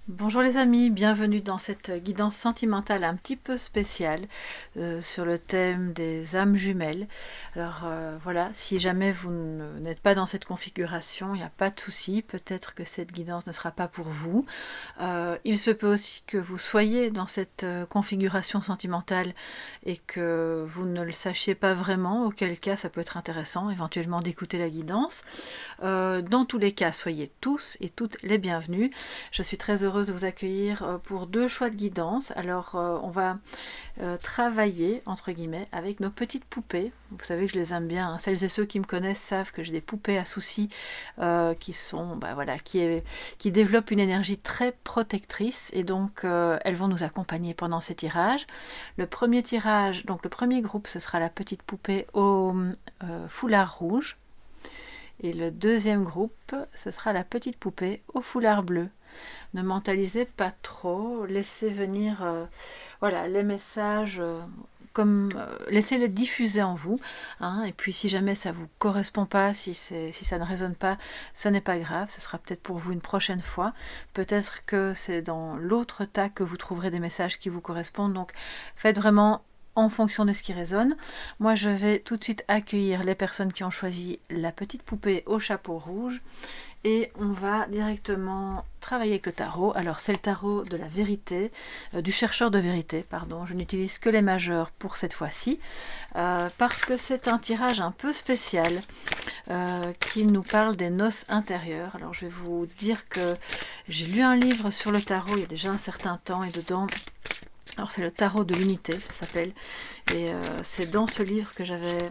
Bonjour les amis, bienvenue dans cette guidance sentimentale un petit peu spéciale sur le thème des âmes jumelles. Alors voilà, si jamais vous n'êtes pas dans cette configuration, il n'y a pas de souci, peut-être que cette guidance ne sera pas pour vous. Il se peut aussi que vous soyez dans cette configuration sentimentale et que vous ne le sachiez pas vraiment, auquel cas ça peut être intéressant éventuellement d'écouter la guidance. Dans tous les cas, soyez tous et toutes les bienvenus. Je suis très heureuse de vous accueillir pour deux choix de guidance. Alors, on va travailler, entre guillemets, avec nos petites poupées. Vous savez que je les aime bien, hein. Celles et ceux qui me connaissent savent que j'ai des poupées à soucis qui sont, voilà, qui développent une énergie très protectrice et donc elles vont nous accompagner pendant ces tirages. Le premier tirage, donc le premier groupe, ce sera la petite poupée au foulard rouge. Et le deuxième groupe, ce sera la petite poupée au foulard bleu. Ne mentalisez pas trop, laissez venir voilà, les messages laissez-les diffuser en vous, hein, et puis si jamais ça ne vous correspond pas, si ça ne résonne pas, ce n'est pas grave, ce sera peut-être pour vous une prochaine fois, peut-être que c'est dans l'autre tas que vous trouverez des messages qui vous correspondent, donc faites vraiment en fonction de ce qui résonne. Moi je vais tout de suite accueillir les personnes qui ont choisi la petite poupée au chapeau rouge et on va directement travailler avec le tarot. Alors c'est le tarot de la vérité, du chercheur de vérité, pardon. Je n'utilise que les majeurs pour cette fois-ci, parce que c'est un tirage un peu spécial qui nous parle des noces intérieures. Alors je vais vous dire que j'ai lu un livre sur le tarot il y a déjà un certain temps et dedans, alors c'est le tarot de l'unité, ça s'appelle, et c'est dans ce livre que j'avais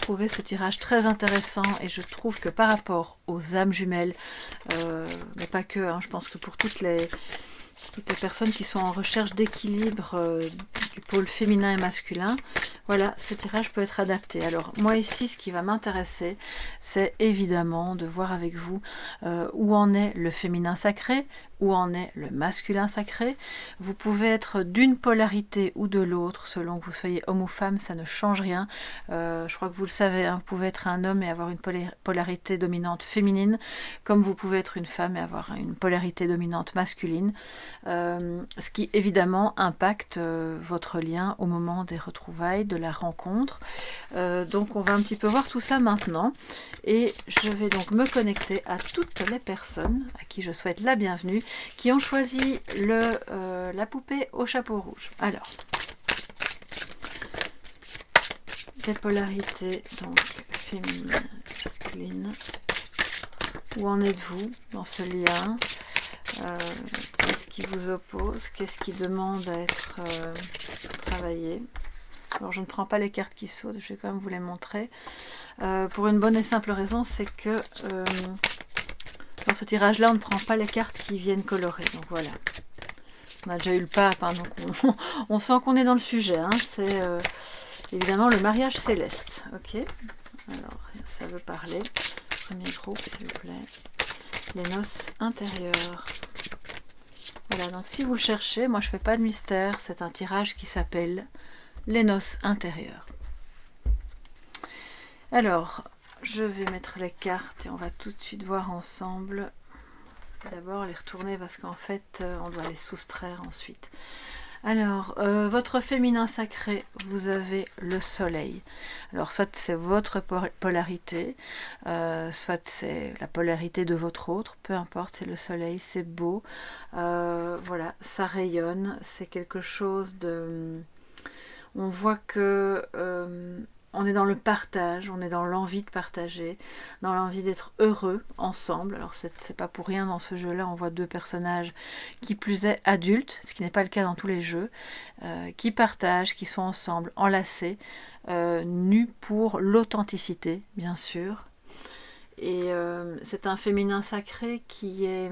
trouvé ce tirage très intéressant et je trouve que par rapport aux âmes jumelles, mais pas que, hein, je pense que pour toutes les personnes qui sont en recherche d'équilibre du pôle féminin et masculin, voilà, ce tirage peut être adapté. Alors moi ici, ce qui va m'intéresser, c'est évidemment de voir avec vous où en est le féminin sacré, où en est le masculin sacré. Vous pouvez être d'une polarité ou de l'autre, selon que vous soyez homme ou femme, ça ne change rien. Je crois que vous le savez, hein, vous pouvez être un homme et avoir une polarité dominante féminine, comme vous pouvez être une femme et avoir une polarité dominante masculine. Ce qui évidemment impacte votre lien au moment des retrouvailles, de la rencontre. Donc on va un petit peu voir tout ça maintenant et je vais donc me connecter à toutes les personnes à qui je souhaite la bienvenue qui ont choisi la poupée au chapeau rouge. Alors, des polarités donc féminines, masculines. Où en êtes-vous dans ce lien? Qu'est-ce qui vous oppose? Qu'est-ce qui demande à être travaillé? Alors je ne prends pas les cartes qui sautent, je vais quand même vous les montrer. Pour une bonne et simple raison, c'est que dans ce tirage-là, on ne prend pas les cartes qui viennent colorer. Donc voilà. On a déjà eu le pape, hein, donc on sent qu'on est dans le sujet. Hein. C'est évidemment le mariage céleste. Ok. Alors, ça veut parler. Premier groupe, s'il vous plaît. Les noces intérieures. Voilà, donc si vous le cherchez, moi je fais pas de mystère, c'est un tirage qui s'appelle les noces intérieures. Alors, je vais mettre les cartes et on va tout de suite voir ensemble. D'abord les retourner parce qu'en fait, on doit les soustraire ensuite. Alors, votre féminin sacré, vous avez le soleil. Alors, soit c'est votre polarité, soit c'est la polarité de votre autre, peu importe, c'est le soleil, c'est beau. Voilà, ça rayonne, c'est quelque chose de... On voit que on est dans le partage, on est dans l'envie de partager, dans l'envie d'être heureux ensemble. Alors c'est pas pour rien dans ce jeu-là, on voit deux personnages qui plus est adultes, ce qui n'est pas le cas dans tous les jeux, qui partagent, qui sont ensemble, enlacés, nus pour l'authenticité, bien sûr. Et c'est un féminin sacré qui est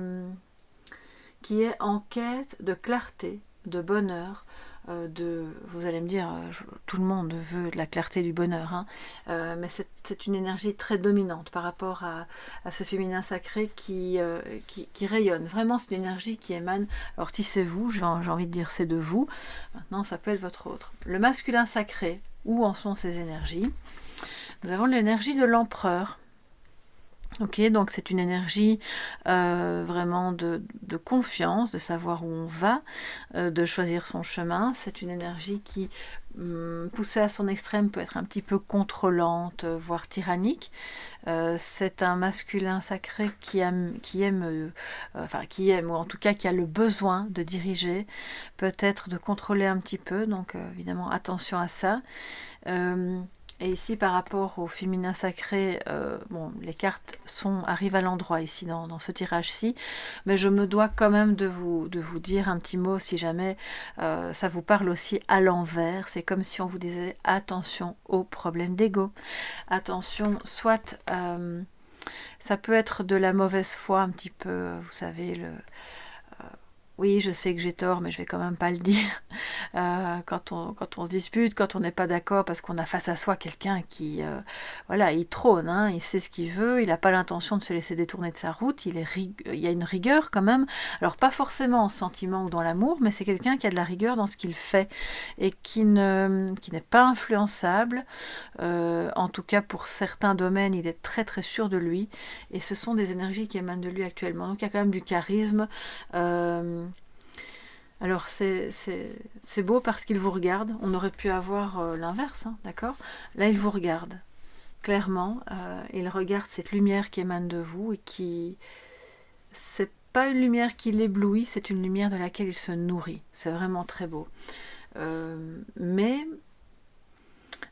en quête de clarté, de bonheur, vous allez me dire, tout le monde veut de la clarté, du bonheur, hein, mais c'est une énergie très dominante par rapport à ce féminin sacré qui rayonne. Vraiment, c'est une énergie qui émane. Alors si c'est vous, j'ai envie de dire c'est de vous, maintenant ça peut être votre autre. Le masculin sacré, où en sont ces énergies? Nous avons l'énergie de l'empereur. Ok, donc c'est une énergie vraiment de confiance, de savoir où on va, de choisir son chemin. C'est une énergie qui, poussée à son extrême, peut être un petit peu contrôlante, voire tyrannique. C'est un masculin sacré qui aime, ou en tout cas qui a le besoin de diriger, peut-être de contrôler un petit peu, donc évidemment attention à ça. Et ici, par rapport au féminin sacré, bon, les cartes arrivent à l'endroit ici dans ce tirage-ci, mais je me dois quand même de vous dire un petit mot si jamais ça vous parle aussi à l'envers. C'est comme si on vous disait attention aux problèmes d'ego. Attention, soit ça peut être de la mauvaise foi un petit peu, vous savez, oui, je sais que j'ai tort, mais je vais quand même pas le dire. Quand on se dispute, quand on n'est pas d'accord, parce qu'on a face à soi quelqu'un qui, voilà, il trône, hein, il sait ce qu'il veut, il n'a pas l'intention de se laisser détourner de sa route, il y a une rigueur quand même. Alors pas forcément en sentiment ou dans l'amour, mais c'est quelqu'un qui a de la rigueur dans ce qu'il fait et qui n'est pas influençable. En tout cas, pour certains domaines, il est très très sûr de lui. Et ce sont des énergies qui émanent de lui actuellement. Donc il y a quand même du charisme. Alors c'est beau parce qu'il vous regarde. On aurait pu avoir l'inverse, hein, d'accord? Là, il vous regarde. Clairement, il regarde cette lumière qui émane de vous et qui... C'est pas une lumière qui l'éblouit, c'est une lumière de laquelle il se nourrit. C'est vraiment très beau. Mais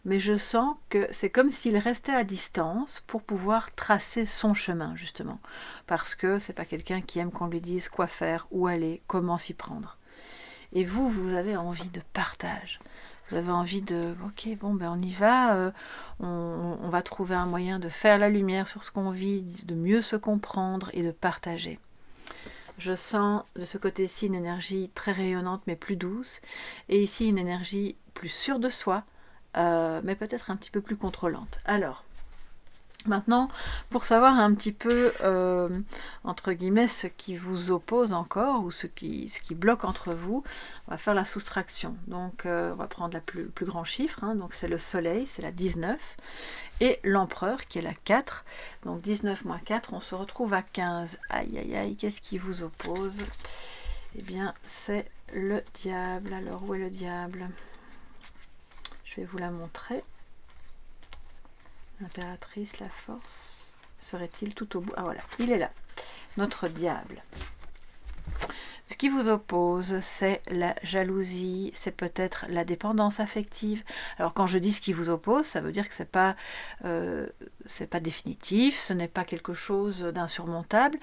je sens que c'est comme s'il restait à distance pour pouvoir tracer son chemin, justement. Parce que c'est pas quelqu'un qui aime qu'on lui dise quoi faire, où aller, comment s'y prendre. Et vous avez envie de partage. Vous avez envie de, ok, bon, ben on y va, on va trouver un moyen de faire la lumière sur ce qu'on vit, de mieux se comprendre et de partager. Je sens de ce côté-ci une énergie très rayonnante mais plus douce, et ici une énergie plus sûre de soi, mais peut-être un petit peu plus contrôlante. Alors, maintenant, pour savoir un petit peu, entre guillemets, ce qui vous oppose encore, ou ce qui bloque entre vous, on va faire la soustraction. Donc, on va prendre le plus grand chiffre, hein, donc c'est le soleil, c'est la 19, et l'empereur, qui est la 4. Donc 19 moins 4, on se retrouve à 15. Aïe, aïe, aïe, qu'est-ce qui vous oppose? Eh bien, c'est le diable. Alors, où est le diable? Je vais vous la montrer. L'impératrice, la force, serait-il tout au bout? Ah voilà, il est là, notre diable. Ce qui vous oppose, c'est la jalousie, c'est peut-être la dépendance affective. Alors quand je dis ce qui vous oppose, ça veut dire que c'est pas définitif, ce n'est pas quelque chose d'insurmontable.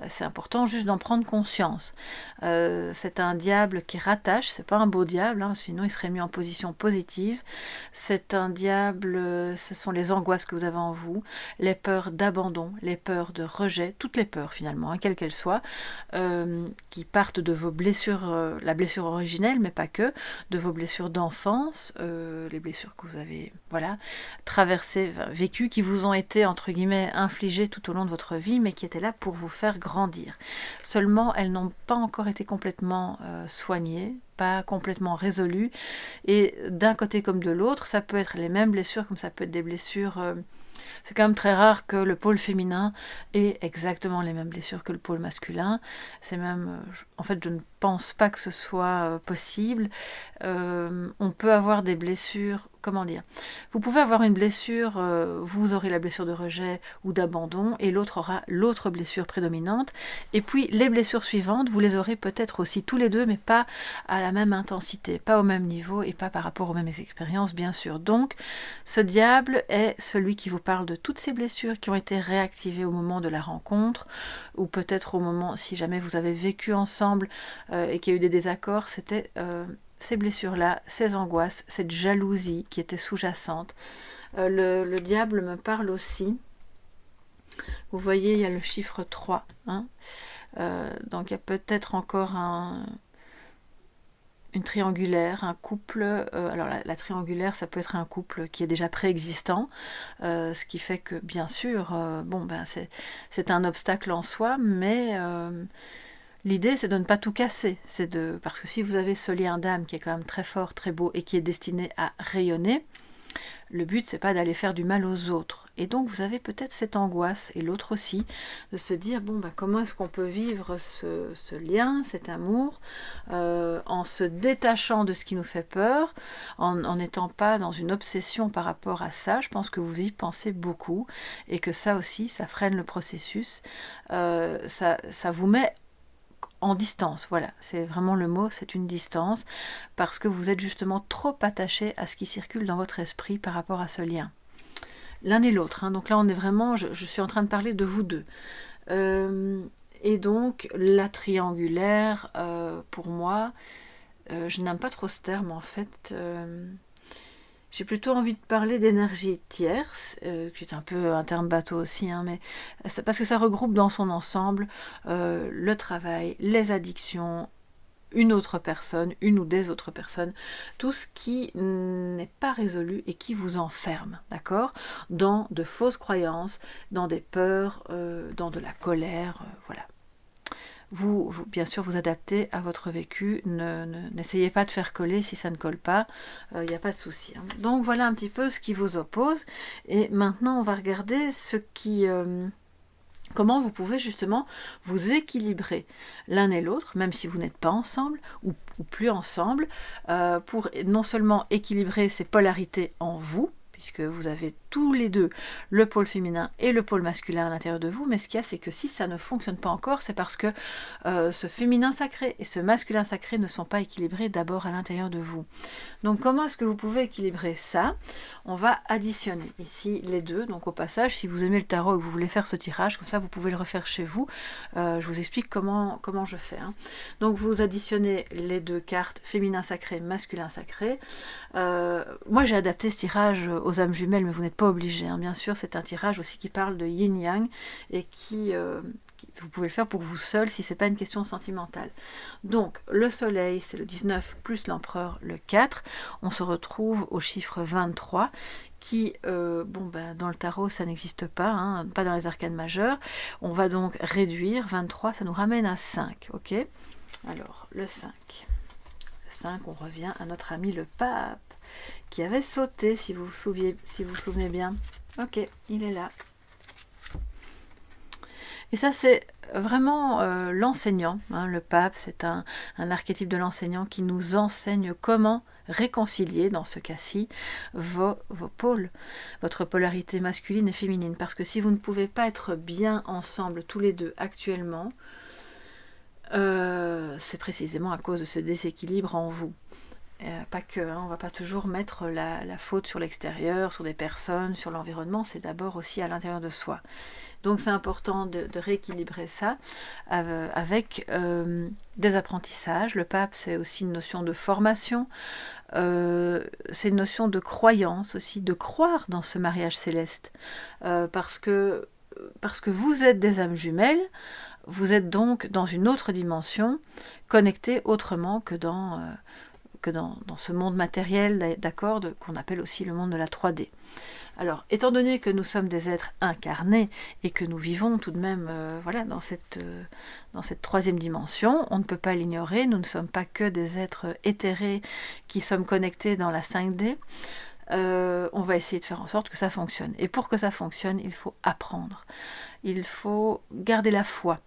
C'est important juste d'en prendre conscience. C'est un diable qui rattache, c'est pas un beau diable, hein, sinon il serait mis en position positive. C'est un diable, ce sont les angoisses que vous avez en vous, les peurs d'abandon, les peurs de rejet, toutes les peurs finalement, hein, quelles qu'elles soient, qui partent de vos blessures, la blessure originelle, mais pas que, de vos blessures d'enfance, les blessures que vous avez, voilà, traversées, vécues, qui vous ont été, entre guillemets, infligées tout au long de votre vie, mais qui étaient là pour vous faire grandir. Seulement, elles n'ont pas encore été complètement soignées, pas complètement résolues, et d'un côté comme de l'autre, ça peut être les mêmes blessures, comme ça peut être des blessures... c'est quand même très rare que le pôle féminin ait exactement les mêmes blessures que le pôle masculin. C'est même, en fait, je ne pense pas que ce soit possible. On peut avoir des blessures, comment dire? Vous pouvez avoir une blessure, vous aurez la blessure de rejet ou d'abandon, et l'autre aura l'autre blessure prédominante. Et puis les blessures suivantes, vous les aurez peut-être aussi tous les deux, mais pas à la même intensité, pas au même niveau et pas par rapport aux mêmes expériences, bien sûr. Donc, ce diable est celui qui vous parle de toutes ces blessures qui ont été réactivées au moment de la rencontre, ou peut-être au moment, si jamais vous avez vécu ensemble et qu'il y a eu des désaccords, c'était ces blessures-là, ces angoisses, cette jalousie qui était sous-jacente. Le diable me parle aussi. Vous voyez, il y a le chiffre 3. Hein, donc il y a peut-être encore une triangulaire, un couple. Alors la triangulaire, ça peut être un couple qui est déjà préexistant, ce qui fait que, bien sûr, bon, ben, c'est un obstacle en soi, mais l'idée, c'est de ne pas tout casser. Parce que si vous avez ce lien d'âme qui est quand même très fort, très beau, et qui est destiné à rayonner, Le but, c'est pas d'aller faire du mal aux autres. Et donc, vous avez peut-être cette angoisse, et l'autre aussi, de se dire, bon, ben, comment est-ce qu'on peut vivre ce lien, cet amour, en se détachant de ce qui nous fait peur, en n'étant pas dans une obsession par rapport à ça. Je pense que vous y pensez beaucoup, et que ça aussi, ça freine le processus. Ça vous met en distance, voilà, c'est vraiment le mot, c'est une distance, parce que vous êtes justement trop attaché à ce qui circule dans votre esprit par rapport à ce lien. L'un et l'autre, hein. Donc là on est vraiment, je suis en train de parler de vous deux. Et donc la triangulaire, pour moi, je n'aime pas trop ce terme en fait. J'ai plutôt envie de parler d'énergie tierce, qui est un peu un terme bateau aussi, hein, mais parce que ça regroupe dans son ensemble le travail, les addictions, une autre personne, une ou des autres personnes, tout ce qui n'est pas résolu et qui vous enferme, d'accord, dans de fausses croyances, dans des peurs, dans de la colère, voilà. Vous, bien sûr, vous adaptez à votre vécu. N'essayez pas de faire coller si ça ne colle pas. Il n'y a pas de souci. Hein. Donc voilà un petit peu ce qui vous oppose. Et maintenant, on va regarder comment vous pouvez justement vous équilibrer l'un et l'autre, même si vous n'êtes pas ensemble ou plus ensemble, pour non seulement équilibrer ces polarités en vous, puisque vous avez tous les deux le pôle féminin et le pôle masculin à l'intérieur de vous, mais ce qu'il y a, c'est que si ça ne fonctionne pas encore, c'est parce que ce féminin sacré et ce masculin sacré ne sont pas équilibrés d'abord à l'intérieur de vous. Donc comment est-ce que vous pouvez équilibrer ça? On va additionner ici les deux, donc au passage, si vous aimez le tarot et que vous voulez faire ce tirage, comme ça vous pouvez le refaire chez vous, je vous explique comment je fais. Hein. Donc vous additionnez les deux cartes, féminin sacré, masculin sacré. Moi j'ai adapté ce tirage aux âmes jumelles, mais vous n'êtes pas obligé. Hein. Bien sûr, c'est un tirage aussi qui parle de yin-yang et qui vous pouvez le faire pour vous seul si c'est pas une question sentimentale. Donc le soleil c'est le 19 plus l'empereur le 4. On se retrouve au chiffre 23 qui, dans le tarot ça n'existe pas, hein, pas dans les arcanes majeures. On va donc réduire 23, ça nous ramène à 5. Ok. Alors le 5. Le 5, on revient à notre ami le pape qui avait sauté, si vous vous souvenez bien. Ok, il est là. Et ça, c'est vraiment l'enseignant. Hein, le pape, c'est un archétype de l'enseignant qui nous enseigne comment réconcilier, dans ce cas-ci, vos pôles, votre polarité masculine et féminine. Parce que si vous ne pouvez pas être bien ensemble, tous les deux, actuellement, c'est précisément à cause de ce déséquilibre en vous. Pas que, hein, on ne va pas toujours mettre la faute sur l'extérieur, sur des personnes, sur l'environnement, c'est d'abord aussi à l'intérieur de soi. Donc c'est important de rééquilibrer ça avec des apprentissages. Le pape, c'est aussi une notion de formation, c'est une notion de croyance aussi, de croire dans ce mariage céleste. Parce que vous êtes des âmes jumelles, vous êtes donc dans une autre dimension, connectée autrement que dans ce monde matériel, d'accord, qu'on appelle aussi le monde de la 3D. Alors, étant donné que nous sommes des êtres incarnés et que nous vivons tout de même dans cette troisième dimension, on ne peut pas l'ignorer, nous ne sommes pas que des êtres éthérés qui sommes connectés dans la 5D. On va essayer de faire en sorte que ça fonctionne. Et pour que ça fonctionne, il faut apprendre. Il faut garder la foi.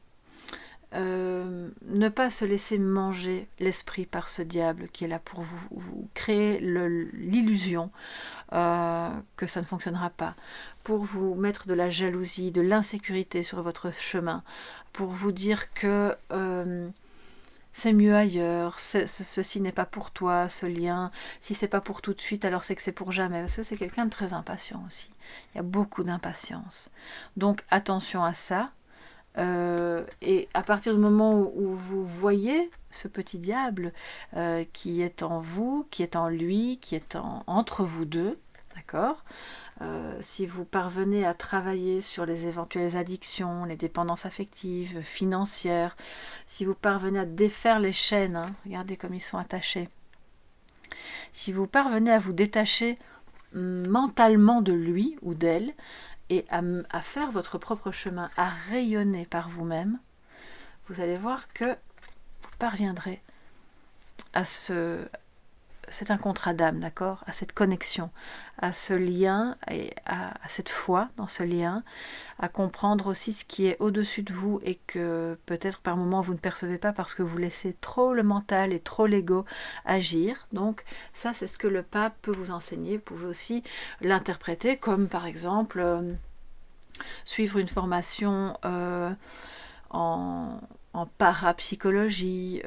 Ne pas se laisser manger l'esprit par ce diable qui est là pour vous créer l'illusion que ça ne fonctionnera pas, pour vous mettre de la jalousie, de l'insécurité sur votre chemin, pour vous dire que c'est mieux ailleurs, ceci n'est pas pour toi, ce lien, si c'est pas pour tout de suite, alors c'est que c'est pour jamais, parce que c'est quelqu'un de très impatient aussi. Il y a beaucoup d'impatience. Donc attention à ça. Et à partir du moment où vous voyez ce petit diable qui est en vous, qui est en lui, qui est entre vous deux, d'accord, si vous parvenez à travailler sur les éventuelles addictions, les dépendances affectives, financières, si vous parvenez à défaire les chaînes, hein, regardez comme ils sont attachés, si vous parvenez à vous détacher mentalement de lui ou d'elle, et à faire votre propre chemin, à rayonner par vous-même, vous allez voir que vous parviendrez à c'est un contrat d'âme, d'accord, à cette connexion, à ce lien et à cette foi dans ce lien, à comprendre aussi ce qui est au-dessus de vous et que peut-être par moments vous ne percevez pas parce que vous laissez trop le mental et trop l'ego agir. Donc ça, c'est ce que le pape peut vous enseigner. Vous pouvez aussi l'interpréter comme par exemple suivre une formation en parapsychologie,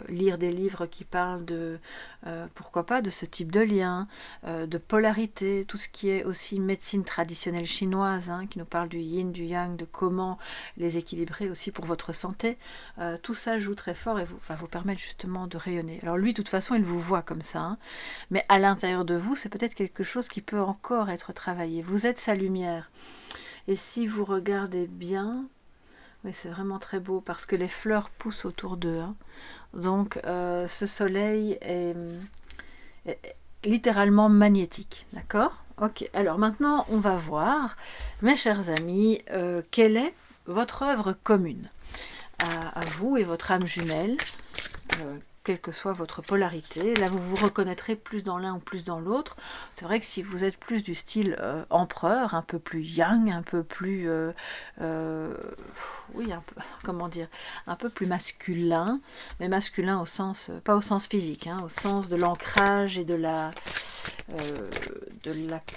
lire des livres qui parlent de, pourquoi pas, de ce type de lien, de polarité, tout ce qui est aussi médecine traditionnelle chinoise, hein, qui nous parle du yin, du yang, de comment les équilibrer aussi pour votre santé. Tout ça joue très fort et va vous permettre justement de rayonner. Alors lui, de toute façon, il vous voit comme ça, hein, mais à l'intérieur de vous, c'est peut-être quelque chose qui peut encore être travaillé. Vous êtes sa lumière. Et si vous regardez bien, oui, c'est vraiment très beau parce que les fleurs poussent autour d'eux. Hein. Donc, ce soleil est littéralement magnétique. D'accord? Ok. Alors maintenant, on va voir, mes chers amis, quelle est votre œuvre commune à vous et votre âme jumelle, quelle que soit votre polarité. Là, vous vous reconnaîtrez plus dans l'un ou plus dans l'autre. C'est vrai que si vous êtes plus du style empereur, un peu plus yang, un peu plus... oui, un peu, comment dire, un peu plus masculin, mais masculin au sens, pas au sens physique, hein, au sens de l'ancrage et de la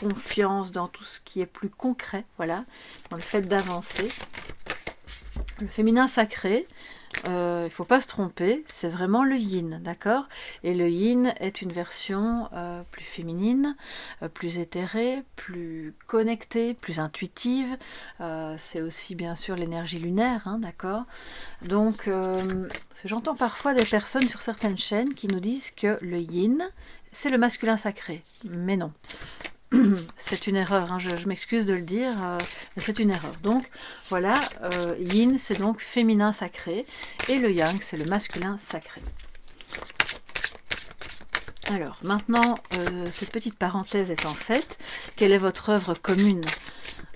confiance dans tout ce qui est plus concret, voilà, dans le fait d'avancer. Le féminin sacré, il ne faut pas se tromper, c'est vraiment le yin, d'accord? Et le yin est une version plus féminine, plus éthérée, plus connectée, plus intuitive. C'est aussi bien sûr l'énergie lunaire, hein, d'accord? Donc, j'entends parfois des personnes sur certaines chaînes qui nous disent que le yin, c'est le masculin sacré. Mais non. C'est une erreur, hein, je m'excuse de le dire, mais c'est une erreur. Donc voilà, yin c'est donc féminin sacré et le yang c'est le masculin sacré. Alors maintenant, cette petite parenthèse étant faite, quelle est votre œuvre commune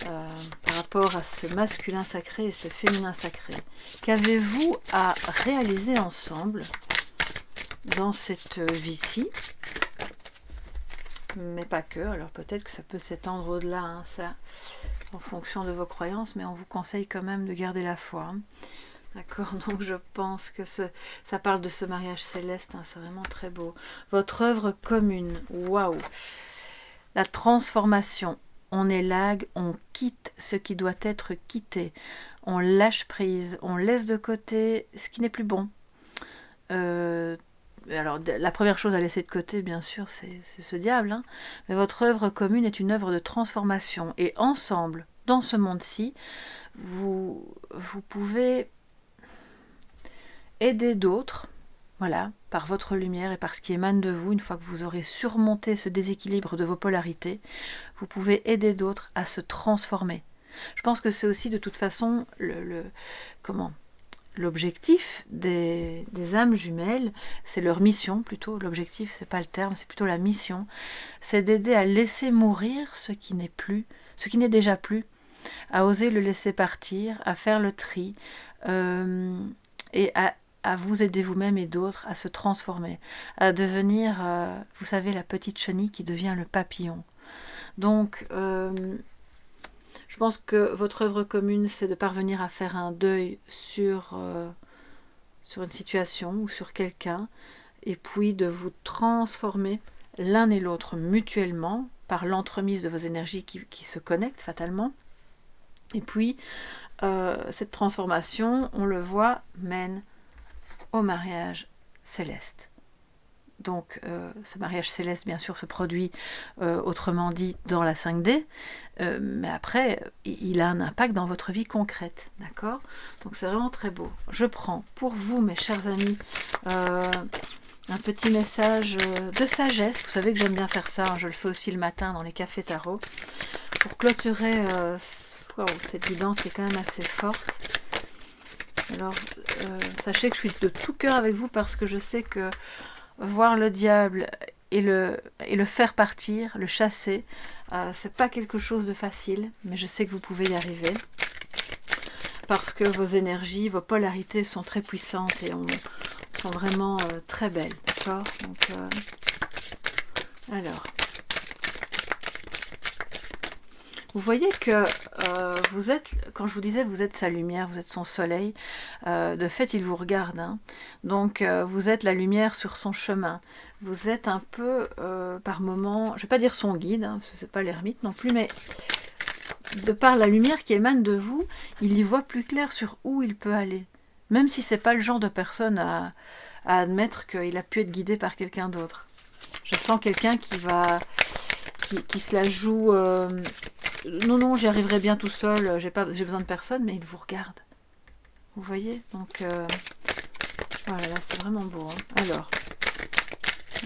par rapport à ce masculin sacré et ce féminin sacré? Qu'avez-vous à réaliser ensemble dans cette vie-ci? Mais pas que, alors peut-être que ça peut s'étendre au-delà, hein, ça, en fonction de vos croyances, mais on vous conseille quand même de garder la foi. Hein. D'accord, donc je pense que ça parle de ce mariage céleste, hein, c'est vraiment très beau. Votre œuvre commune, waouh! La transformation, on élague, on quitte ce qui doit être quitté, on lâche prise, on laisse de côté ce qui n'est plus bon. Alors, la première chose à laisser de côté, bien sûr, c'est ce diable. Hein. Mais votre œuvre commune est une œuvre de transformation. Et ensemble, dans ce monde-ci, vous pouvez aider d'autres, voilà, par votre lumière et par ce qui émane de vous. Une fois que vous aurez surmonté ce déséquilibre de vos polarités, vous pouvez aider d'autres à se transformer. Je pense que c'est aussi de toute façon l'objectif des âmes jumelles, c'est leur mission plutôt, l'objectif c'est pas le terme, c'est plutôt la mission, c'est d'aider à laisser mourir ce qui n'est plus, ce qui n'est déjà plus, à oser le laisser partir, à faire le tri, et à vous aider vous-même et d'autres à se transformer, à devenir, vous savez, la petite chenille qui devient le papillon. Donc, je pense que votre œuvre commune, c'est de parvenir à faire un deuil sur une situation ou sur quelqu'un, et puis de vous transformer l'un et l'autre mutuellement par l'entremise de vos énergies qui se connectent fatalement. Et puis, cette transformation, on le voit, mène au mariage céleste. Donc, ce mariage céleste, bien sûr, se produit, autrement dit, dans la 5D, mais après, il a un impact dans votre vie concrète, d'accord? Donc, c'est vraiment très beau. Je prends pour vous, mes chers amis, un petit message de sagesse. Vous savez que j'aime bien faire ça, hein, je le fais aussi le matin dans les cafés tarot, pour clôturer cette guidance qui est quand même assez forte. Alors, sachez que je suis de tout cœur avec vous parce que je sais que voir le diable et le faire partir, le chasser, c'est pas quelque chose de facile, mais je sais que vous pouvez y arriver parce que vos énergies, vos polarités sont très puissantes et sont vraiment très belles, d'accord? Donc Alors, vous voyez que vous êtes, quand je vous disais, vous êtes sa lumière, vous êtes son soleil. De fait, il vous regarde, hein. Donc, vous êtes la lumière sur son chemin. Vous êtes un peu, par moments, je ne vais pas dire son guide, hein, parce que ce n'est pas l'ermite non plus, mais de par la lumière qui émane de vous, il y voit plus clair sur où il peut aller. Même si c'est pas le genre de personne à admettre qu'il a pu être guidé par quelqu'un d'autre. Je sens quelqu'un qui se la joue. Non, non, j'y arriverai bien tout seul. J'ai besoin de personne, mais il vous regarde. Vous voyez? Donc voilà, là c'est vraiment beau. Hein. Alors,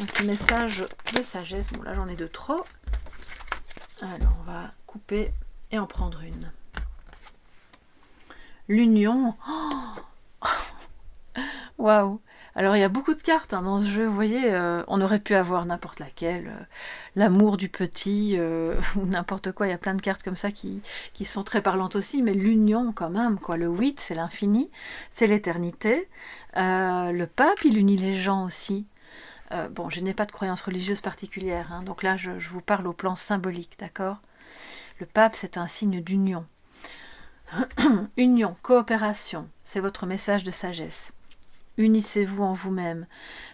un petit message de sagesse. Bon, là j'en ai de trop. Alors, on va couper et en prendre une. L'union. Waouh! Alors il y a beaucoup de cartes hein, dans ce jeu, vous voyez, on aurait pu avoir n'importe laquelle, l'amour du petit, ou n'importe quoi, il y a plein de cartes comme ça qui sont très parlantes aussi, mais l'union quand même, quoi. Le 8, c'est l'infini, c'est l'éternité. Le pape, il unit les gens aussi. Bon, je n'ai pas de croyance religieuse particulière, hein, donc là je vous parle au plan symbolique, d'accord? Le pape, c'est un signe d'union. Union, coopération, c'est votre message de sagesse. Unissez-vous en vous-même.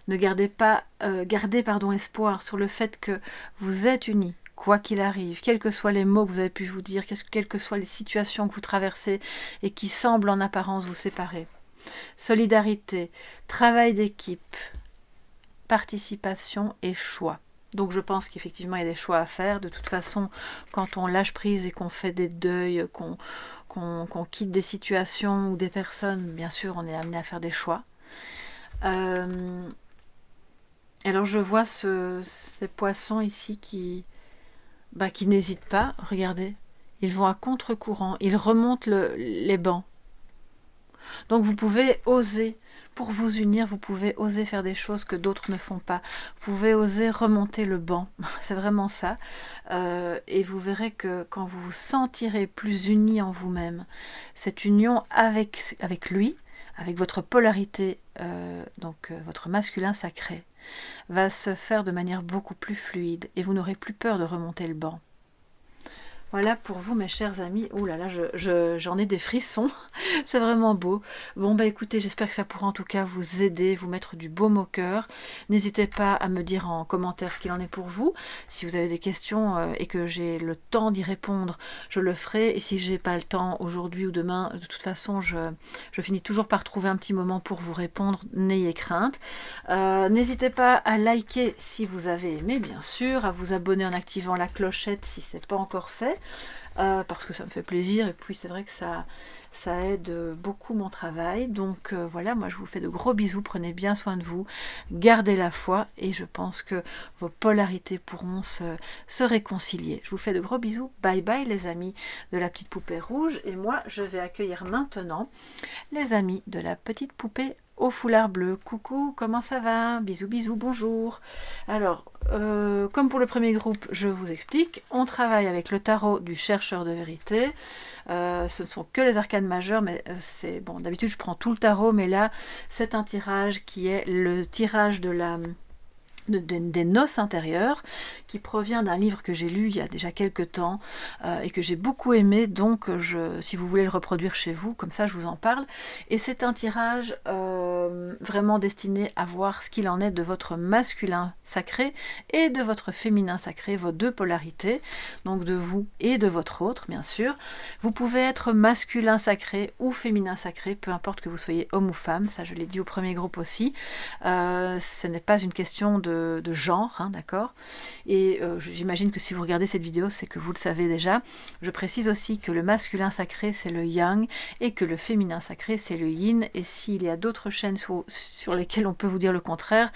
Ne gardez pas, gardez espoir sur le fait que vous êtes unis, quoi qu'il arrive, quels que soient les mots que vous avez pu vous dire, quelles que soient les situations que vous traversez et qui semblent en apparence vous séparer. Solidarité, travail d'équipe, participation et choix. Donc je pense qu'effectivement il y a des choix à faire. De toute façon, quand on lâche prise et qu'on fait des deuils, qu'on quitte des situations ou des personnes, bien sûr on est amené à faire des choix. Alors je vois ces poissons ici qui n'hésitent pas, regardez, ils vont à contre-courant, ils remontent les bancs. Donc vous pouvez oser, pour vous unir, vous pouvez oser faire des choses que d'autres ne font pas. Vous pouvez oser remonter le banc, c'est vraiment ça. Et vous verrez que quand vous vous sentirez plus unis en vous-même, cette union avec lui, avec votre polarité, votre masculin sacré, va se faire de manière beaucoup plus fluide et vous n'aurez plus peur de remonter le banc. Voilà pour vous mes chers amis. Oh là là, j'en ai des frissons. C'est vraiment beau. Bon bah écoutez, j'espère que ça pourra en tout cas vous aider, vous mettre du baume au cœur. N'hésitez pas à me dire en commentaire ce qu'il en est pour vous. Si vous avez des questions et que j'ai le temps d'y répondre, je le ferai. Et si j'ai pas le temps aujourd'hui ou demain, de toute façon, je finis toujours par trouver un petit moment pour vous répondre. N'ayez crainte. N'hésitez pas à liker si vous avez aimé, bien sûr, à vous abonner en activant la clochette si ce n'est pas encore fait. Parce que ça me fait plaisir et puis c'est vrai que ça aide beaucoup mon travail. Donc voilà, moi je vous fais de gros bisous, prenez bien soin de vous, gardez la foi et je pense que vos polarités pourront se réconcilier. Je vous fais de gros bisous, bye bye les amis de la petite poupée rouge et moi je vais accueillir maintenant les amis de la petite poupée au foulard bleu. Coucou, comment ça va? Bisous, bisous, bonjour. Alors, comme pour le premier groupe, je vous explique. On travaille avec le tarot du chercheur de vérité. Ce ne sont que les arcanes majeures, mais c'est bon. D'habitude, je prends tout le tarot, mais là, c'est un tirage qui est le tirage des noces intérieures, qui provient d'un livre que j'ai lu il y a déjà quelques temps et que j'ai beaucoup aimé, donc si vous voulez le reproduire chez vous, comme ça je vous en parle. Et c'est un tirage vraiment destiné à voir ce qu'il en est de votre masculin sacré et de votre féminin sacré, vos deux polarités, donc de vous et de votre autre, bien sûr. Vous pouvez être masculin sacré ou féminin sacré, peu importe que vous soyez homme ou femme, ça je l'ai dit au premier groupe aussi. Ce n'est pas une question de genre, hein, d'accord? Et j'imagine que si vous regardez cette vidéo, c'est que vous le savez déjà. Je précise aussi que le masculin sacré, c'est le yang, et que le féminin sacré, c'est le yin. Et s'il y a d'autres chaînes sur lesquelles on peut vous dire le contraire,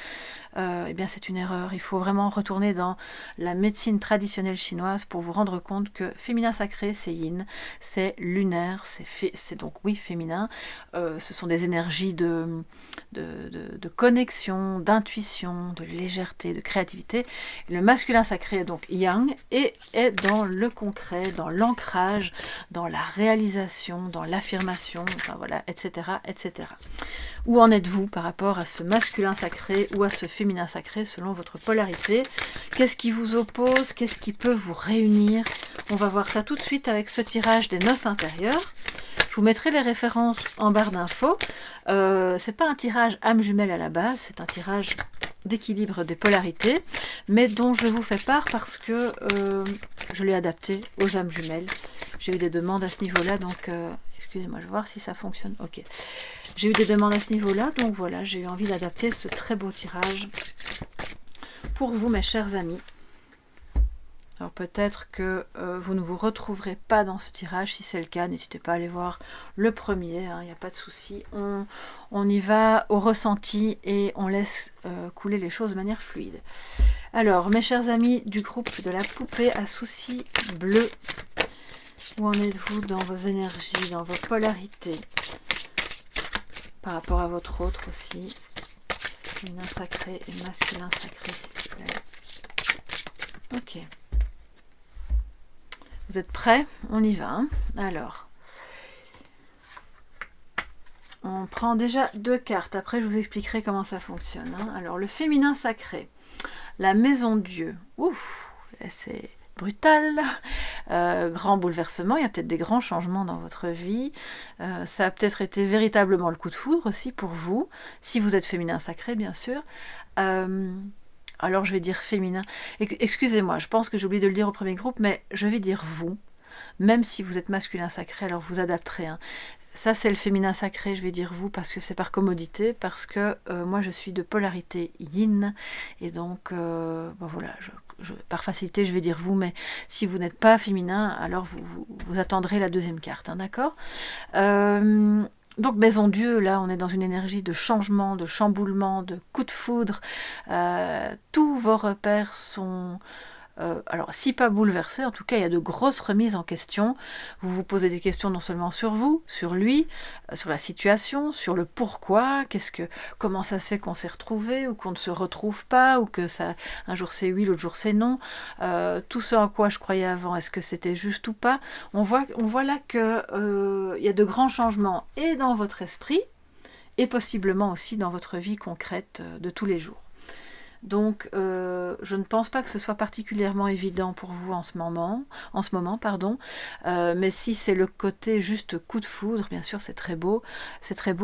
eh bien c'est une erreur. Il faut vraiment retourner dans la médecine traditionnelle chinoise pour vous rendre compte que féminin sacré, c'est yin, c'est lunaire, c'est donc oui féminin. Ce sont des énergies de connexion, d'intuition, de légèreté, de créativité. Le masculin sacré est donc yang et est dans le concret, dans l'ancrage, dans la réalisation, dans l'affirmation, enfin voilà, etc., etc. Où en êtes-vous par rapport à ce masculin sacré ou à ce féminin sacré selon votre polarité? Qu'est-ce qui vous oppose? Qu'est-ce qui peut vous réunir? On va voir ça tout de suite avec ce tirage des noces intérieures. Je vous mettrai les références en barre d'infos. C'est pas un tirage âme jumelle à la base, c'est un tirage d'équilibre des polarités, mais dont je vous fais part parce que je l'ai adapté aux âmes jumelles. J'ai eu des demandes à ce niveau-là, donc excusez-moi, je vais voir si ça fonctionne. Ok. J'ai eu des demandes à ce niveau-là, donc voilà, j'ai eu envie d'adapter ce très beau tirage pour vous, mes chers amis. Alors peut-être que vous ne vous retrouverez pas dans ce tirage. Si c'est le cas, n'hésitez pas à aller voir le premier, il n'y a pas de souci. On y va au ressenti et on laisse couler les choses de manière fluide. Alors, mes chers amis du groupe de la poupée à soucis bleus, où en êtes-vous dans vos énergies, dans vos polarités, par rapport à votre autre aussi, féminin sacré et masculin sacré, s'il vous plaît. Ok. Vous êtes prêts? On y va. Hein. Alors, on prend déjà 2 cartes. Après, je vous expliquerai comment ça fonctionne. Hein. Alors, le féminin sacré, la maison Dieu. Ouf, c'est brutal. Grand bouleversement. Il y a peut-être des grands changements dans votre vie. Ça a peut-être été véritablement le coup de foudre aussi pour vous, si vous êtes féminin sacré, bien sûr. Alors je vais dire féminin. Excusez-moi, je pense que j'ai oublié de le dire au premier groupe, mais je vais dire vous. Même si vous êtes masculin sacré, alors vous adapterez. Hein. Ça c'est le féminin sacré, je vais dire vous, parce que c'est par commodité, parce que moi je suis de polarité yin. Et donc, bon, voilà, par facilité je vais dire vous, mais si vous n'êtes pas féminin, alors vous attendrez la deuxième carte, hein, d'accord? Donc maison Dieu, là on est dans une énergie de changement, de chamboulement, de coup de foudre. Tous vos repères sont, alors si pas bouleversés, en tout cas il y a de grosses remises en question. Vous vous posez des questions non seulement sur vous, sur lui, sur la situation, sur le pourquoi, comment ça se fait qu'on s'est retrouvé ou qu'on ne se retrouve pas, ou que ça, un jour c'est oui, l'autre jour c'est non. Tout ce en quoi je croyais avant, est-ce que c'était juste ou pas? On voit là que y a de grands changements et dans votre esprit et possiblement aussi dans votre vie concrète de tous les jours. Donc, je ne pense pas que ce soit particulièrement évident pour vous en ce moment, mais si c'est le côté juste coup de foudre, bien sûr, c'est très beau,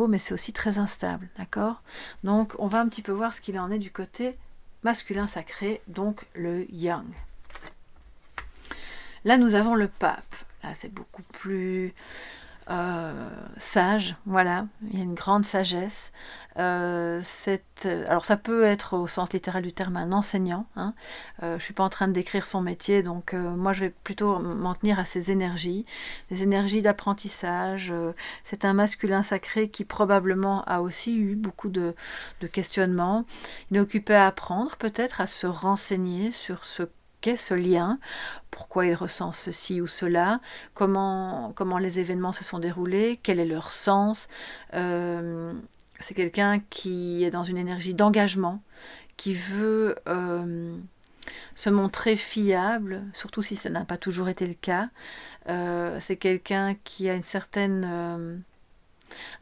mais c'est aussi très instable, d'accord? Donc, on va un petit peu voir ce qu'il en est du côté masculin sacré, donc le yang. Là, nous avons le pape. Là, c'est beaucoup plus sage, voilà, il y a une grande sagesse. Alors ça peut être au sens littéral du terme un enseignant, hein. Je suis pas en train de décrire son métier, donc moi je vais plutôt m'en tenir à ses énergies, des énergies d'apprentissage. C'est un masculin sacré qui probablement a aussi eu beaucoup de questionnements. Il est occupé à apprendre, peut-être à se renseigner sur ce qu'est ce lien, pourquoi il ressent ceci ou cela, comment les événements se sont déroulés, quel est leur sens. C'est quelqu'un qui est dans une énergie d'engagement, qui veut se montrer fiable, surtout si ça n'a pas toujours été le cas. C'est quelqu'un qui a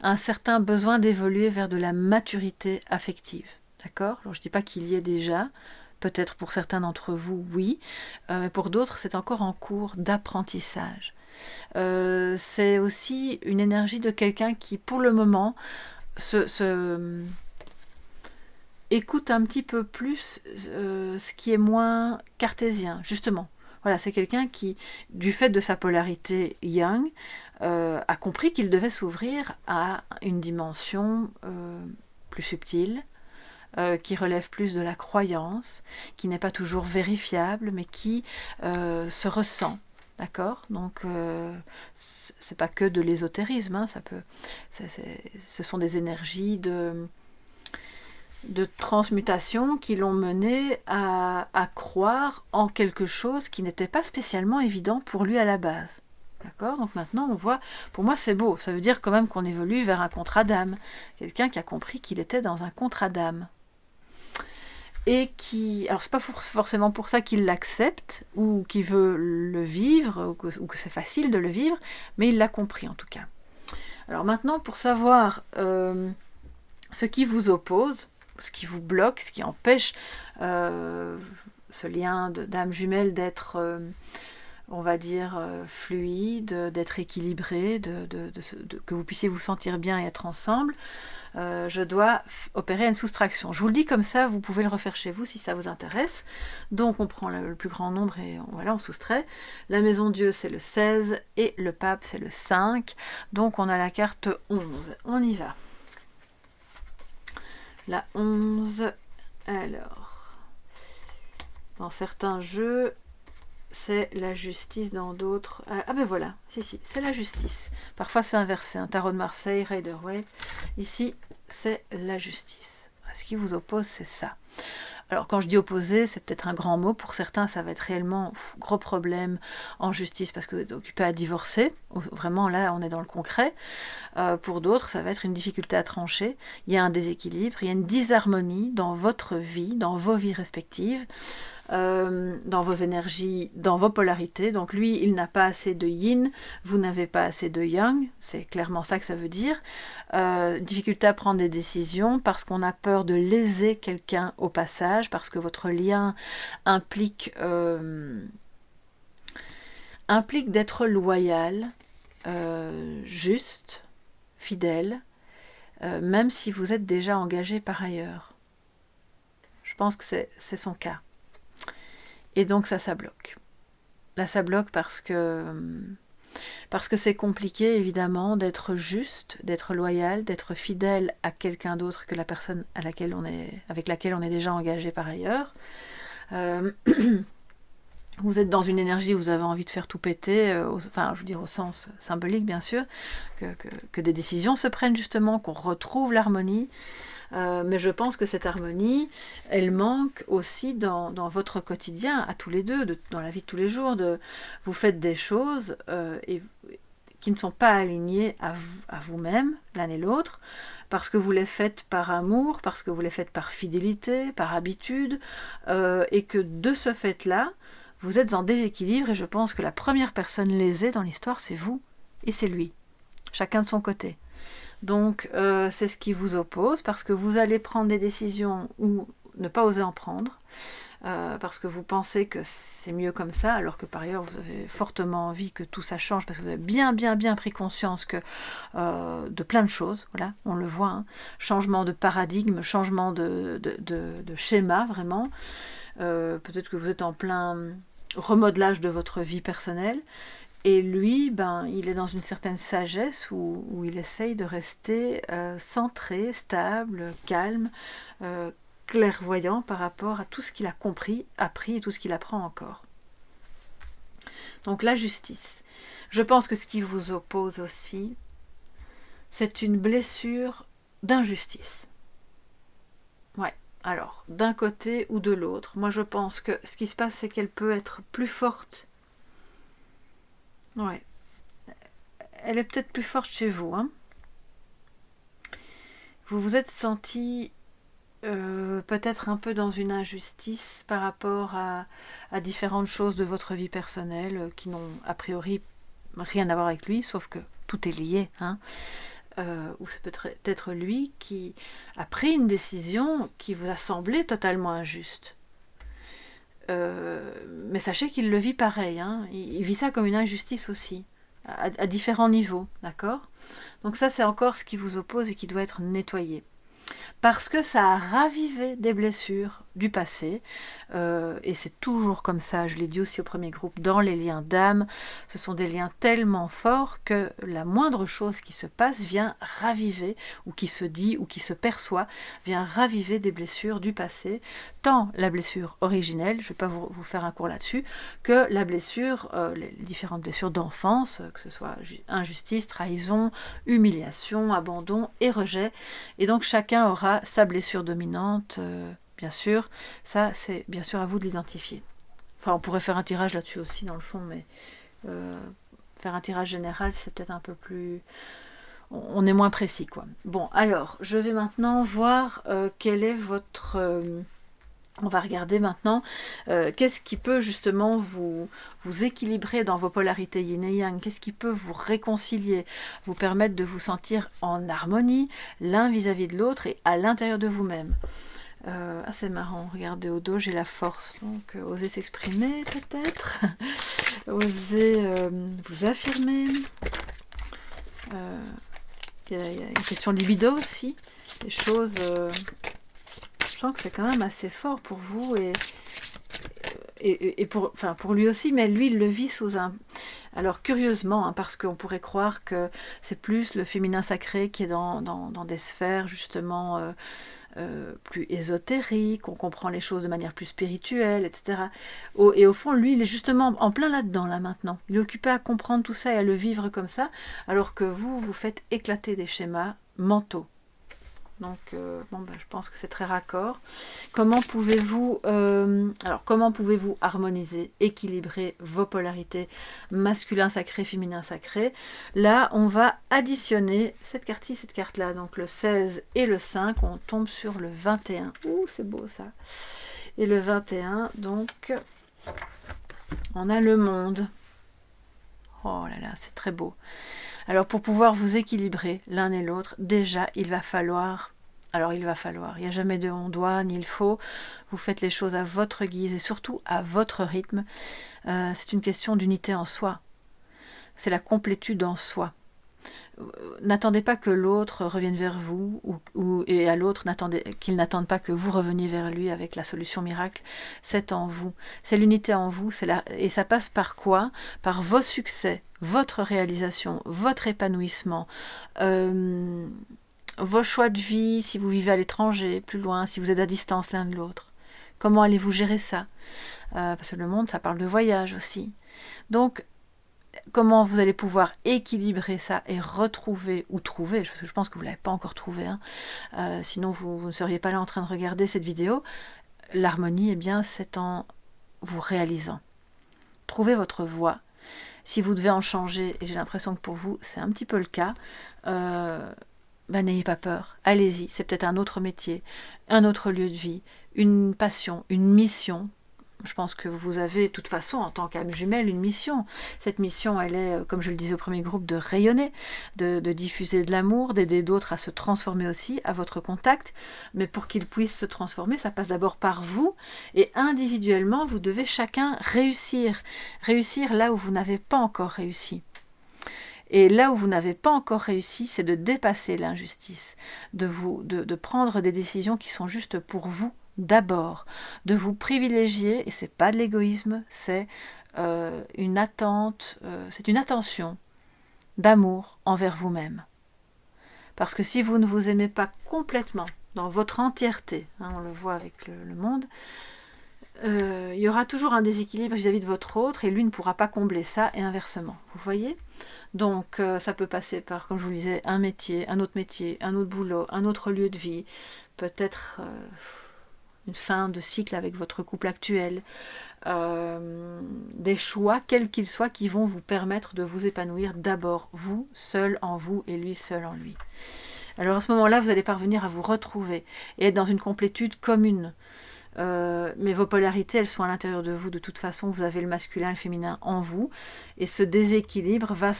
un certain besoin d'évoluer vers de la maturité affective. D'accord? Alors je ne dis pas qu'il y est déjà. Peut-être pour certains d'entre vous, oui, mais pour d'autres, c'est encore en cours d'apprentissage. C'est aussi une énergie de quelqu'un qui, pour le moment, écoute un petit peu plus ce qui est moins cartésien, justement. Voilà, c'est quelqu'un qui, du fait de sa polarité yang, a compris qu'il devait s'ouvrir à une dimension plus subtile, qui relève plus de la croyance, qui n'est pas toujours vérifiable, mais qui se ressent. D'accord? Donc, c'est pas que de l'ésotérisme, hein, ce sont des énergies de transmutation qui l'ont mené à croire en quelque chose qui n'était pas spécialement évident pour lui à la base. D'accord? Donc maintenant, on voit, pour moi c'est beau, ça veut dire quand même qu'on évolue vers un contrat d'âme. Quelqu'un qui a compris qu'il était dans un contrat d'âme. et qui, alors c'est pas forcément pour ça qu'il l'accepte ou qu'il veut le vivre ou que c'est facile de le vivre, mais il l'a compris en tout cas. Alors maintenant, pour savoir ce qui vous oppose, ce qui vous bloque, ce qui empêche ce lien d'âme jumelle d'être, on va dire, fluide, d'être équilibré, que vous puissiez vous sentir bien et être ensemble, je dois opérer une soustraction. Je vous le dis comme ça, vous pouvez le refaire chez vous si ça vous intéresse. Donc on prend le plus grand nombre et voilà, on soustrait. La maison Dieu c'est le 16 et le pape c'est le 5. Donc on a la carte 11. On y va. La 11, alors, dans certains jeux, c'est la justice, dans d'autres... Ah ben voilà, si, c'est la justice. Parfois c'est inversé, un tarot de Marseille, Rider-Waite. Ici, c'est la justice. Ce qui vous oppose, c'est ça. Alors quand je dis opposé, c'est peut-être un grand mot. Pour certains, ça va être réellement gros problème en justice parce que vous êtes occupé à divorcer. Vraiment, là, on est dans le concret. Pour d'autres, ça va être une difficulté à trancher. Il y a un déséquilibre, il y a une disharmonie dans votre vie, dans vos vies respectives, dans vos énergies, dans vos polarités. Donc lui, il n'a pas assez de yin, vous n'avez pas assez de yang. C'est clairement ça que ça veut dire. Difficulté à prendre des décisions parce qu'on a peur de léser quelqu'un au passage, parce que votre lien implique d'être loyal, juste, fidèle, même si vous êtes déjà engagé par ailleurs. Je pense que c'est son cas. Et donc ça bloque. Là, ça bloque parce que c'est compliqué, évidemment, d'être juste, d'être loyal, d'être fidèle à quelqu'un d'autre que la personne avec laquelle on est déjà engagé par ailleurs. Vous êtes dans une énergie où vous avez envie de faire tout péter, enfin, je veux dire au sens symbolique, bien sûr, que des décisions se prennent justement, qu'on retrouve l'harmonie. Mais je pense que cette harmonie, elle manque aussi dans votre quotidien, à tous les deux, dans la vie de tous les jours. Vous faites des choses qui ne sont pas alignées à vous-même, l'un et l'autre, parce que vous les faites par amour, parce que vous les faites par fidélité, par habitude, et que de ce fait-là, vous êtes en déséquilibre, et je pense que la première personne lésée dans l'histoire, c'est vous et c'est lui, chacun de son côté. Donc c'est ce qui vous oppose, parce que vous allez prendre des décisions ou ne pas oser en prendre, parce que vous pensez que c'est mieux comme ça, alors que par ailleurs vous avez fortement envie que tout ça change, parce que vous avez bien pris conscience que de plein de choses, voilà, on le voit, hein, changement de paradigme, changement de schéma, vraiment. Peut-être que vous êtes en plein remodelage de votre vie personnelle. Et lui, il est dans une certaine sagesse où il essaye de rester centré, stable, calme, clairvoyant par rapport à tout ce qu'il a compris, appris et tout ce qu'il apprend encore. Donc la justice. Je pense que ce qui vous oppose aussi, c'est une blessure d'injustice. Ouais. Alors, d'un côté ou de l'autre, moi je pense que ce qui se passe, c'est qu'elle peut être plus forte. Ouais. Elle est peut-être plus forte chez vous, hein. Vous vous êtes senti peut-être un peu dans une injustice par rapport à différentes choses de votre vie personnelle qui n'ont a priori rien à voir avec lui, sauf que tout est lié, hein. Ou c'est peut-être lui qui a pris une décision qui vous a semblé totalement injuste. Mais sachez qu'il le vit pareil, hein. Il vit ça comme une injustice aussi, à différents niveaux, d'accord ? Donc ça, c'est encore ce qui vous oppose et qui doit être nettoyé. Parce que ça a ravivé des blessures du passé, et c'est toujours comme ça, je l'ai dit aussi au premier groupe, dans les liens d'âme, ce sont des liens tellement forts que la moindre chose qui se passe vient raviver, ou qui se dit, ou qui se perçoit, vient raviver des blessures du passé, tant la blessure originelle, je ne vais pas vous faire un cours là-dessus, que la blessure, les différentes blessures d'enfance, que ce soit injustice, trahison, humiliation, abandon et rejet, et donc chacun aura sa blessure dominante, bien sûr, ça c'est bien sûr à vous de l'identifier. Enfin, on pourrait faire un tirage là-dessus aussi dans le fond, mais faire un tirage général, c'est peut-être un peu plus... On est moins précis, quoi. Bon, alors, je vais maintenant voir quelle est votre On va regarder maintenant qu'est-ce qui peut justement vous équilibrer dans vos polarités yin et yang, qu'est-ce qui peut vous réconcilier, vous permettre de vous sentir en harmonie l'un vis-à-vis de l'autre et à l'intérieur de vous-même. C'est marrant, regardez au dos, j'ai la force, donc osez s'exprimer peut-être, osez vous affirmer. Il y a une question de libido aussi, des choses... je sens que c'est quand même assez fort pour vous et pour lui aussi, mais lui il le vit sous un... Alors curieusement, hein, parce qu'on pourrait croire que c'est plus le féminin sacré qui est dans des sphères justement plus ésotériques, on comprend les choses de manière plus spirituelle, etc. Et au fond, lui, il est justement en plein là-dedans, là maintenant. Il est occupé à comprendre tout ça et à le vivre comme ça, alors que vous faites éclater des schémas mentaux. Donc, je pense que c'est très raccord. Comment pouvez-vous harmoniser, équilibrer vos polarités masculin sacré, féminin sacré? Là, on va additionner cette carte-ci, cette carte-là. Donc, le 16 et le 5, on tombe sur le 21. Ouh, c'est beau ça. Et le 21, donc, on a le monde. Oh là là, c'est très beau. Alors pour pouvoir vous équilibrer l'un et l'autre, déjà il va falloir, il n'y a jamais de on doit ni il faut, vous faites les choses à votre guise et surtout à votre rythme. C'est une question d'unité en soi, c'est la complétude en soi. N'attendez pas que l'autre revienne vers vous et à l'autre qu'il n'attende pas que vous reveniez vers lui avec la solution miracle. C'est en vous, c'est l'unité en vous, et ça passe par quoi? Par vos succès, votre réalisation, votre épanouissement, vos choix de vie, si vous vivez à l'étranger, plus loin, si vous êtes à distance l'un de l'autre. Comment allez-vous gérer ça? Parce que le monde, ça parle de voyage aussi. Donc, comment vous allez pouvoir équilibrer ça et retrouver, ou trouver, parce que je pense que vous ne l'avez pas encore trouvé, hein, sinon vous ne seriez pas là en train de regarder cette vidéo. L'harmonie, eh bien, c'est en vous réalisant. Trouvez votre voie. Si vous devez en changer, et j'ai l'impression que pour vous, c'est un petit peu le cas, n'ayez pas peur, allez-y, c'est peut-être un autre métier, un autre lieu de vie, une passion, une mission. Je pense que vous avez, de toute façon, en tant qu'âme jumelle, une mission. Cette mission, elle est, comme je le disais au premier groupe, de rayonner, de diffuser de l'amour, d'aider d'autres à se transformer aussi à votre contact. Mais pour qu'ils puissent se transformer, ça passe d'abord par vous. Et individuellement, vous devez chacun réussir. Réussir là où vous n'avez pas encore réussi. Et là où vous n'avez pas encore réussi, c'est de dépasser l'injustice, de prendre des décisions qui sont justes pour vous, d'abord, de vous privilégier, et c'est pas de l'égoïsme, c'est une attente, c'est une attention d'amour envers vous-même. Parce que si vous ne vous aimez pas complètement, dans votre entièreté, on le voit avec le monde, il y aura toujours un déséquilibre vis-à-vis de votre autre, et lui ne pourra pas combler ça, et inversement. Vous voyez? Donc ça peut passer par, comme je vous le disais, un autre boulot, un autre lieu de vie, peut-être... une fin de cycle avec votre couple actuel, des choix, quels qu'ils soient, qui vont vous permettre de vous épanouir d'abord, vous, seul en vous, et lui, seul en lui. Alors à ce moment-là, vous allez parvenir à vous retrouver et être dans une complétude commune. Mais vos polarités, elles sont à l'intérieur de vous. De toute façon, vous avez le masculin et le féminin en vous. Et ce déséquilibre va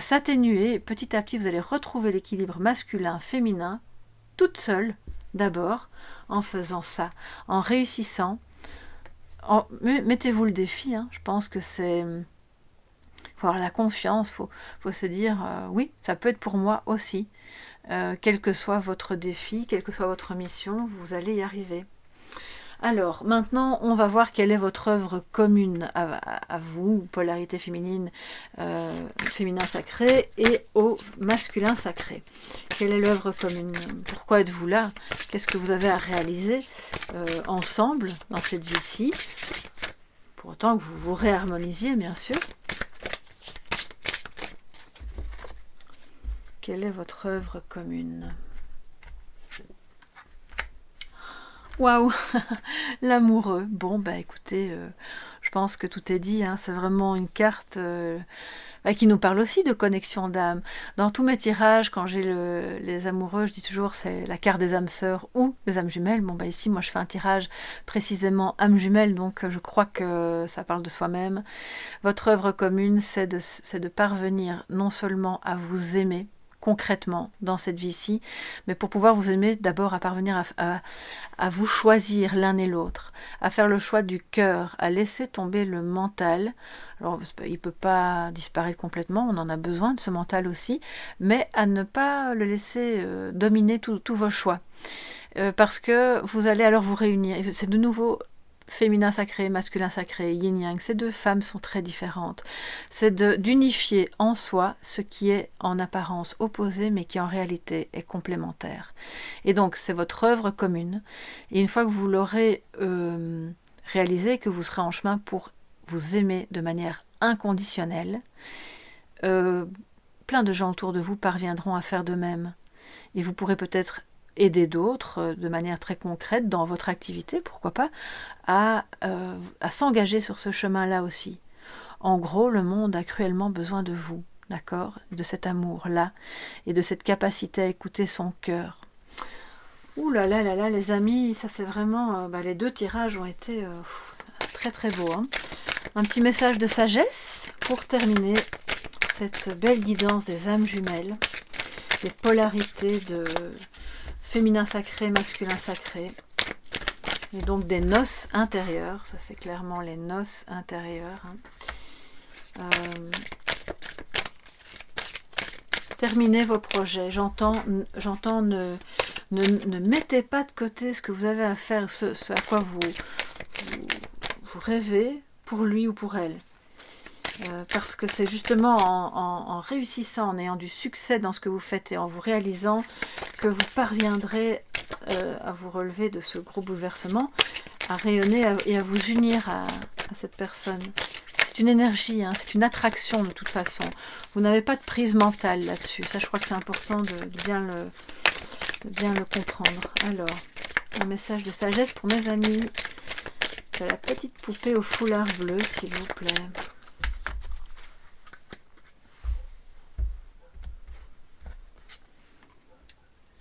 s'atténuer. Petit à petit, vous allez retrouver l'équilibre masculin-féminin toute seule, d'abord, en faisant ça, en réussissant. Mettez-vous le défi, je pense que c'est... Il faut avoir la confiance, faut se dire, oui, ça peut être pour moi aussi. Quel que soit votre défi, quelle que soit votre mission, vous allez y arriver. Alors, maintenant, on va voir quelle est votre œuvre commune à vous, polarité féminine, féminin sacré, et au masculin sacré. Quelle est l'œuvre commune? Pourquoi êtes-vous là? Qu'est-ce que vous avez à réaliser ensemble dans cette vie-ci? Pour autant que vous vous réharmonisiez, bien sûr. Quelle est votre œuvre commune? Waouh, l'amoureux. Bon, écoutez, je pense que tout est dit, hein. C'est vraiment une carte qui nous parle aussi de connexion d'âme. Dans tous mes tirages, quand j'ai les amoureux, je dis toujours c'est la carte des âmes sœurs ou des âmes jumelles. Bon, ici, moi, je fais un tirage précisément âme jumelle, donc je crois que ça parle de soi-même. Votre œuvre commune, c'est de parvenir non seulement à vous aimer, concrètement dans cette vie-ci, mais pour pouvoir vous aimer, d'abord à parvenir à vous choisir l'un et l'autre, à faire le choix du cœur, à laisser tomber le mental. Alors, il ne peut pas disparaître complètement, on en a besoin de ce mental aussi, mais à ne pas le laisser dominer tous vos choix. Parce que vous allez alors vous réunir. C'est de nouveau féminin sacré, masculin sacré, yin-yang, ces deux femmes sont très différentes. C'est d'unifier en soi ce qui est en apparence opposé, mais qui en réalité est complémentaire. Et donc, c'est votre œuvre commune. Et une fois que vous l'aurez réalisé, que vous serez en chemin pour vous aimer de manière inconditionnelle, plein de gens autour de vous parviendront à faire de même. Et vous pourrez peut-être aider d'autres de manière très concrète dans votre activité, pourquoi pas, à s'engager sur ce chemin-là aussi. En gros, le monde a cruellement besoin de vous, d'accord, de cet amour-là et de cette capacité à écouter son cœur. Ouh là là là là, les amis, ça c'est vraiment... les deux tirages ont été très très beaux. Hein. Un petit message de sagesse pour terminer cette belle guidance des âmes jumelles, des polarités de féminin sacré, masculin sacré, et donc des noces intérieures, ça c'est clairement les noces intérieures. Hein. Terminez vos projets, j'entends ne mettez pas de côté ce que vous avez à faire, ce à quoi vous rêvez pour lui ou pour elle. Parce que c'est justement en réussissant, en ayant du succès dans ce que vous faites et en vous réalisant que vous parviendrez à vous relever de ce gros bouleversement, à rayonner et à vous unir à cette personne. C'est une énergie, hein, c'est une attraction de toute façon. Vous n'avez pas de prise mentale là-dessus. Ça, je crois que c'est important de bien le comprendre. Alors, un message de sagesse pour mes amis. C'est la petite poupée au foulard bleu, s'il vous plaît.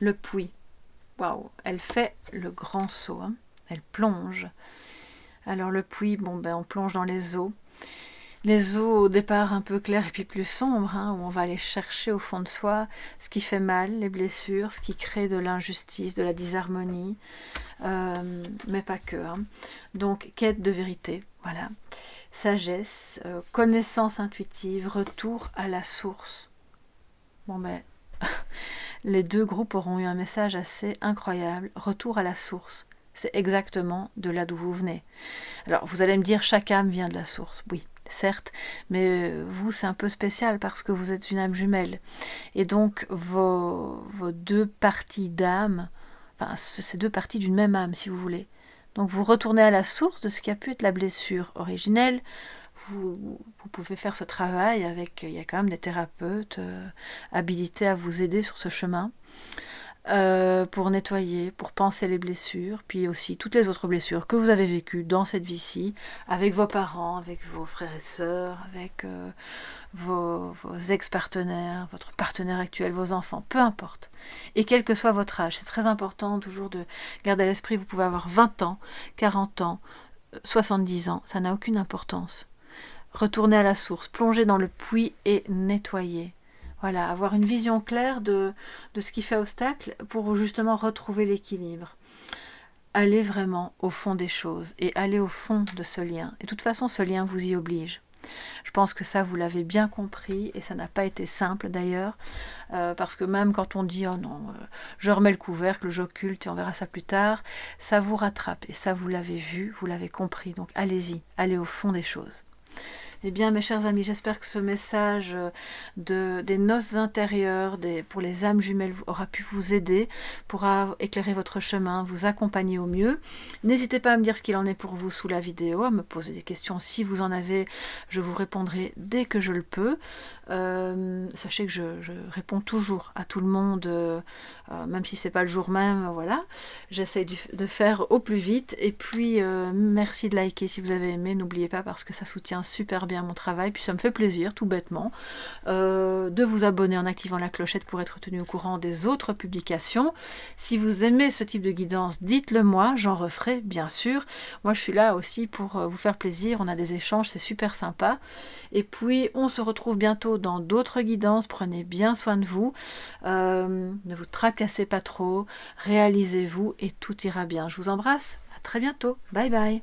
Le puits. Waouh, elle fait le grand saut. Hein. Elle plonge. Alors le puits, on plonge dans les eaux. Les eaux au départ un peu claires et puis plus sombres, hein, où on va aller chercher au fond de soi ce qui fait mal, les blessures, ce qui crée de l'injustice, de la disharmonie, mais pas que. Hein. Donc quête de vérité, voilà. Sagesse, connaissance intuitive, retour à la source. Les deux groupes auront eu un message assez incroyable, retour à la source. C'est exactement de là d'où vous venez. Alors vous allez me dire, chaque âme vient de la source, oui, certes, mais vous c'est un peu spécial parce que vous êtes une âme jumelle. Et donc vos deux parties d'âme, c'est deux parties d'une même âme si vous voulez. Donc vous retournez à la source de ce qui a pu être la blessure originelle. Vous pouvez faire ce travail avec, il y a quand même des thérapeutes habilités à vous aider sur ce chemin pour nettoyer, pour panser les blessures, puis aussi toutes les autres blessures que vous avez vécues dans cette vie-ci, avec vos parents, avec vos frères et sœurs, avec vos ex-partenaires, votre partenaire actuel, vos enfants, peu importe. Et quel que soit votre âge, c'est très important toujours de garder à l'esprit, vous pouvez avoir 20 ans, 40 ans, 70 ans, ça n'a aucune importance. Retourner à la source, plonger dans le puits et nettoyer. Voilà, avoir une vision claire de ce qui fait obstacle pour justement retrouver l'équilibre. Aller vraiment au fond des choses et aller au fond de ce lien. Et de toute façon, ce lien vous y oblige. Je pense que ça, vous l'avez bien compris et ça n'a pas été simple d'ailleurs, parce que même quand on dit « Oh non, je remets le couvercle, j'occulte et on verra ça plus tard », ça vous rattrape et ça, vous l'avez vu, vous l'avez compris. Donc allez-y, allez au fond des choses. Eh bien, mes chers amis, j'espère que ce message des noces intérieures pour les âmes jumelles aura pu vous aider, pourra éclairer votre chemin, vous accompagner au mieux. N'hésitez pas à me dire ce qu'il en est pour vous sous la vidéo, à me poser des questions si vous en avez, je vous répondrai dès que je le peux. Sachez que je réponds toujours à tout le monde, même si c'est pas le jour même, voilà. J'essaie de faire au plus vite. Et puis, merci de liker si vous avez aimé, n'oubliez pas parce que ça soutient super bien mon travail, puis ça me fait plaisir, tout bêtement, de vous abonner en activant la clochette pour être tenu au courant des autres publications. Si vous aimez ce type de guidance, dites-le moi, j'en referai bien sûr. Moi je suis là aussi pour vous faire plaisir, on a des échanges, c'est super sympa. Et puis on se retrouve bientôt dans d'autres guidances, prenez bien soin de vous, ne vous tracassez pas trop, réalisez-vous et tout ira bien. Je vous embrasse, à très bientôt, bye bye.